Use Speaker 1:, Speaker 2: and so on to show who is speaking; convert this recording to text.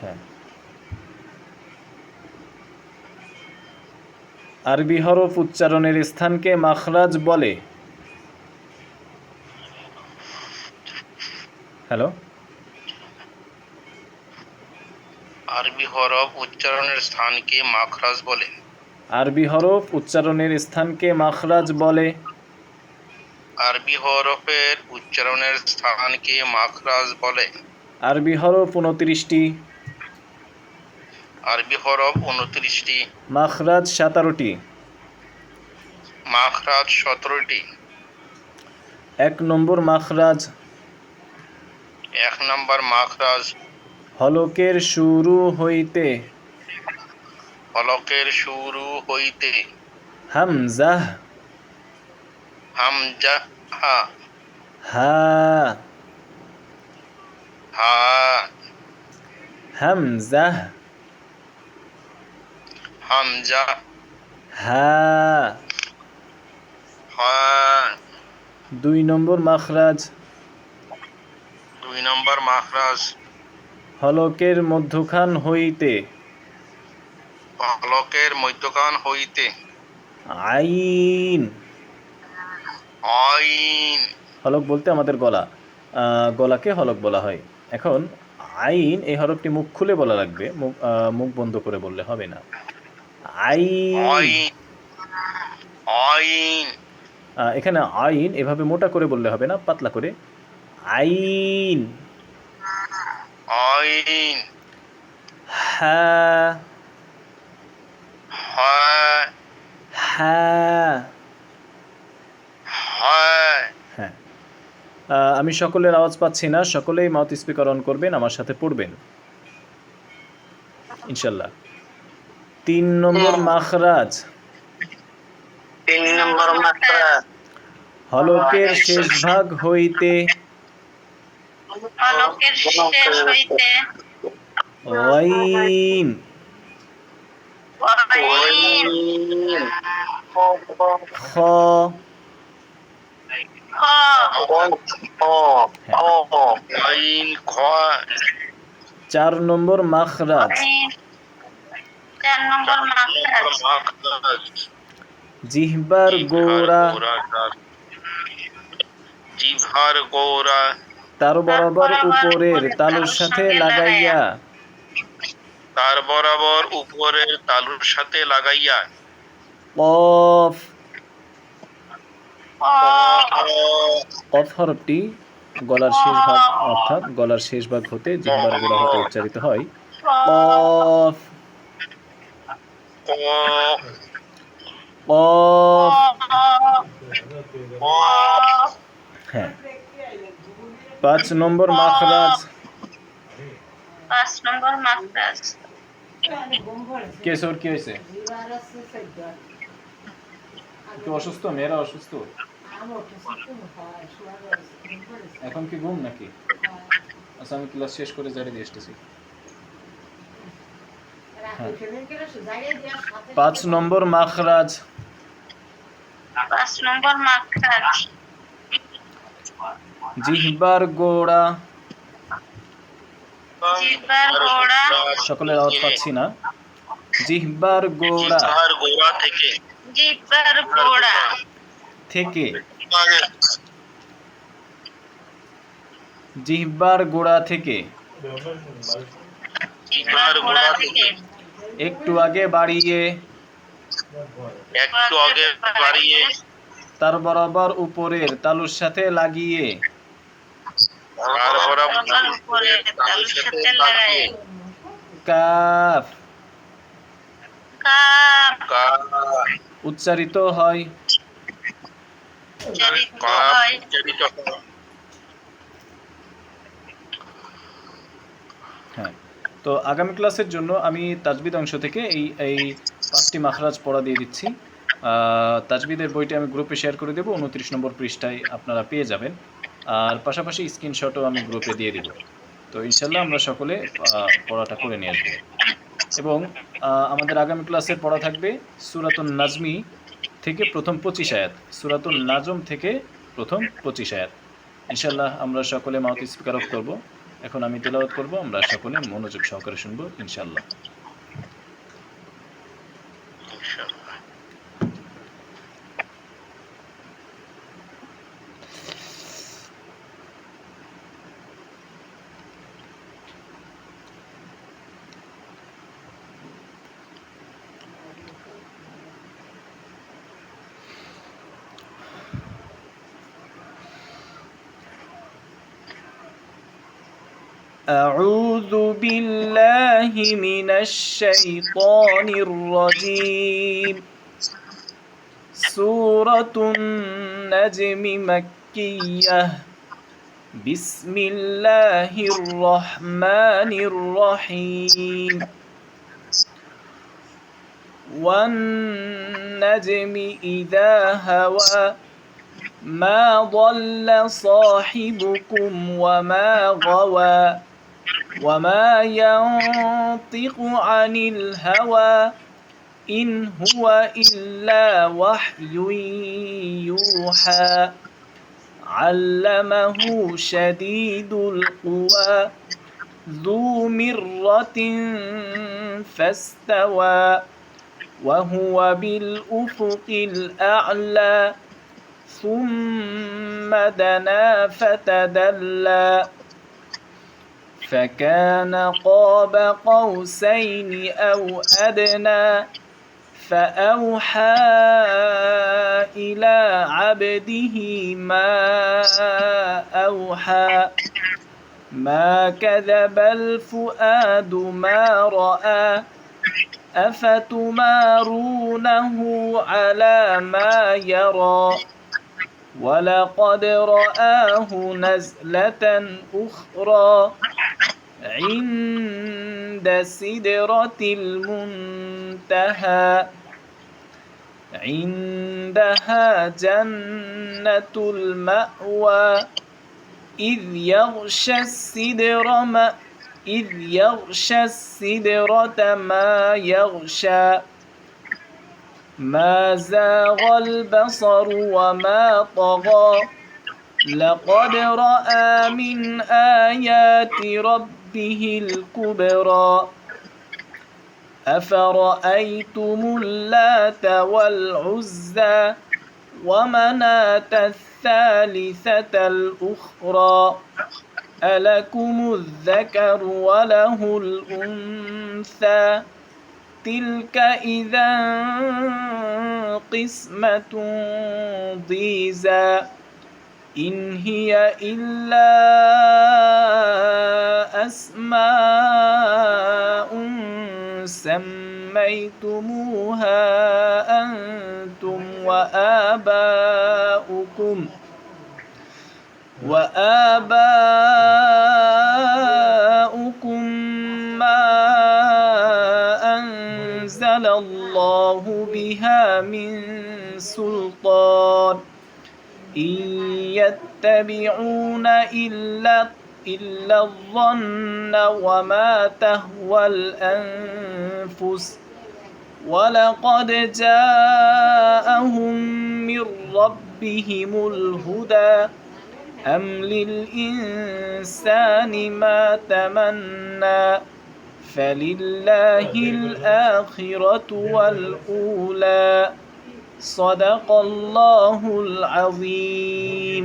Speaker 1: হ্যাঁ, আরবি হরফ উচ্চারণের স্থানকে মাখরাজ বলে। হ্যালো,
Speaker 2: আরবি হরফ উচ্চারণের স্থানকে মাখরাজ বলে।
Speaker 1: আরবি হরফ উচ্চারণের স্থানকে মাখরাজ বলে।
Speaker 2: আরবি হরফের উচ্চারণের স্থানকে মাখরাজ বলে।
Speaker 1: আরবি হরফ 29টি,
Speaker 2: আরবি হরফ 29টি,
Speaker 1: মাখরাজ 17টি।
Speaker 2: মাখরাজ 17টি।
Speaker 1: 1 নম্বর মাখরাজ,
Speaker 2: 1 নম্বর মাখরাজ,
Speaker 1: হলকের শুরু হইতে,
Speaker 2: হলকের শুরু হইতে,
Speaker 1: হামজাহ,
Speaker 2: হামজা, হা,
Speaker 1: হা,
Speaker 2: হা,
Speaker 1: হামজাহ,
Speaker 2: হামজা,
Speaker 1: হা।
Speaker 2: হা।
Speaker 1: 2 নম্বর মাখরাজ,
Speaker 2: 2 নম্বর মাখরাজ,
Speaker 1: হলকের মধ্যখান হইতে,
Speaker 2: হলকের মধ্যখান হইতে,
Speaker 1: আইন।
Speaker 2: আইন।
Speaker 1: হলক বলতে আমাদের গলা, গলাকে হলক বলা হয়। এখন আইন এই হরফটি মুখ খুলে বলা লাগবে, মুখ বন্ধ করে বললে হবে না। আইন।
Speaker 2: আইন, আইন,
Speaker 1: এখানে আইন এভাবে মোটা করে বললে হবে না, পাতলা করে। আইন।
Speaker 2: আইন,
Speaker 1: হ্যাঁ,
Speaker 2: হ্যাঁ,
Speaker 1: হ্যাঁ,
Speaker 2: হ্যাঁ।
Speaker 1: হ্যাঁ। আমি সকলের আওয়াজ পাচ্ছি না, সকলেই মাউথ স্পিকার অন করবেন, আমার সাথে পড়বেন ইনশাল্লাহ। 3 নম্বর মাখরাজ,
Speaker 2: 3 নম্বর মাখরাজ,
Speaker 1: হলকের শেষ ভাগ হইতে,
Speaker 2: হলকের শেষ হইতে,
Speaker 1: গাইন।
Speaker 2: আইন,
Speaker 1: খ,
Speaker 2: আইন, খ।
Speaker 1: 4 নম্বর মাখরাজ,
Speaker 2: 4 নম্বর মাখরাজ,
Speaker 1: জিহ্বার গোড়া,
Speaker 2: জিহ্বার গোড়া,
Speaker 1: তার বরাবর উপরের তালুর সাথে লাগাইয়া,
Speaker 2: তার বরাবর উপরের তালুর সাথে লাগাইয়া,
Speaker 1: কফ। কফ হরফটি গলার শেষ ভাগ, অর্থাৎ গলার শেষ ভাগ হতে জিহ্বার গোড়া হতে উচ্চারিত হয়। কফ, কফ। হ্যাঁ। 5 নম্বর মাখরাজ,
Speaker 2: 5 নম্বর মাখরাজ,
Speaker 1: কেসর কি হয়েছে? একটু অসুস্থ, মেয়েরা অসুস্থ, এখন কি ঘুম নাকি? আচ্ছা, আমি ক্লাস শেষ করে জারি দিয়ে আসতেছি। 5 নম্বর মাখরাজ,
Speaker 2: 5 নম্বর মাখরাজ,
Speaker 1: জিহ্বার গোড়া,
Speaker 2: জিহ্বার গোড়া,
Speaker 1: সকলের আওয়াজ পাচ্ছি না। জিহ্বার গোড়া,
Speaker 2: জিহ্বার গোড়া থেকে, জিহ্বার গোড়া
Speaker 1: থেকে, জিহ্বার গোড়া থেকে,
Speaker 2: জিহ্বার গোড়া থেকে,
Speaker 1: একটু আগে বাড়িয়ে,
Speaker 2: একটু আগে বাড়িয়ে,
Speaker 1: তার বরাবর উপরের তালুর সাথে লাগিয়ে,
Speaker 2: তার বরাবর উপরের তালুর সাথে লাগিয়ে,
Speaker 1: কাফ।
Speaker 2: কাফ, কাফ
Speaker 1: উচ্চারিত হয়।
Speaker 2: উচ্চারিত হয়।
Speaker 1: হ্যাঁ, তো আগামী ক্লাসের জন্য আমি তাজবিদ অংশ থেকে এই 5টি মাখরাজ পড়া দিয়ে দিচ্ছি। তাজবিদের বইটি আমি গ্রুপে শেয়ার করে দেবো, 29 নম্বর পৃষ্ঠায় আপনারা পেয়ে যাবেন। আর পাশাপাশি স্ক্রিনশটও আমি গ্রুপে দিয়ে দিব। তো ইনশাল্লাহ আমরা সকলে পড়াটা করে নিয়ে আসবো। এবং আমাদের আগামী ক্লাসের পড়া থাকবে সূরাতুন নাজমি থেকে প্রথম 25 আয়াত, সূরাতুন নাজম থেকে প্রথম 25 আয়াত। ইনশাল্লাহ আমরা সকলে মাউথ স্পিকার অফ করবো। এখন আমি তেলাওয়াত করব, আমরা সকলে মনোযোগ সহকারে শুনবো ইনশাআল্লাহ।
Speaker 2: ইনশাআল্লাহ।
Speaker 1: أعوذ بالله من الشيطان الرجيم. سورة النجم مكية. بسم الله الرحمن الرحيم. والنجم إذا هوى ما ضل صاحبكم وما غوى وما ينطق عن الهوى إن هو إلا وحي يوحى. علمه شديد القوى ذو مرة فاستوى وهو بالأفق الأعلى ثم دنا فتدلى فكان قاب قوسين أو أدنى فأوحى إلى عبده ما أوحى. ما كذب الفؤاد ما رأى أفتمارونه على ما يرى. ولقد رآه نزلة أخرى عند سدرة المنتهى عندها جنة المأوى إذ يغشى السدرة ما يغشى. ما زاغ البصر وما طغى. لقد رأى من آيات ربه الكبرى. أفرأيتم اللات والعزى ومناة الثالثة الأخرى ألكم الذكر وله الأنثى تلك إذا قسمة ضيزى. إن هي إلا أسماء سميتموها أنتم وآباؤكم ما أنزل الله بها من سلطان إن يتبعون إلا الظن وما تهوى الأنفس ولقد جاءهم من ربهم الهدى. أم للإنسان ما تمنى فلله الآخرة والأولى. صدق الله العظيم.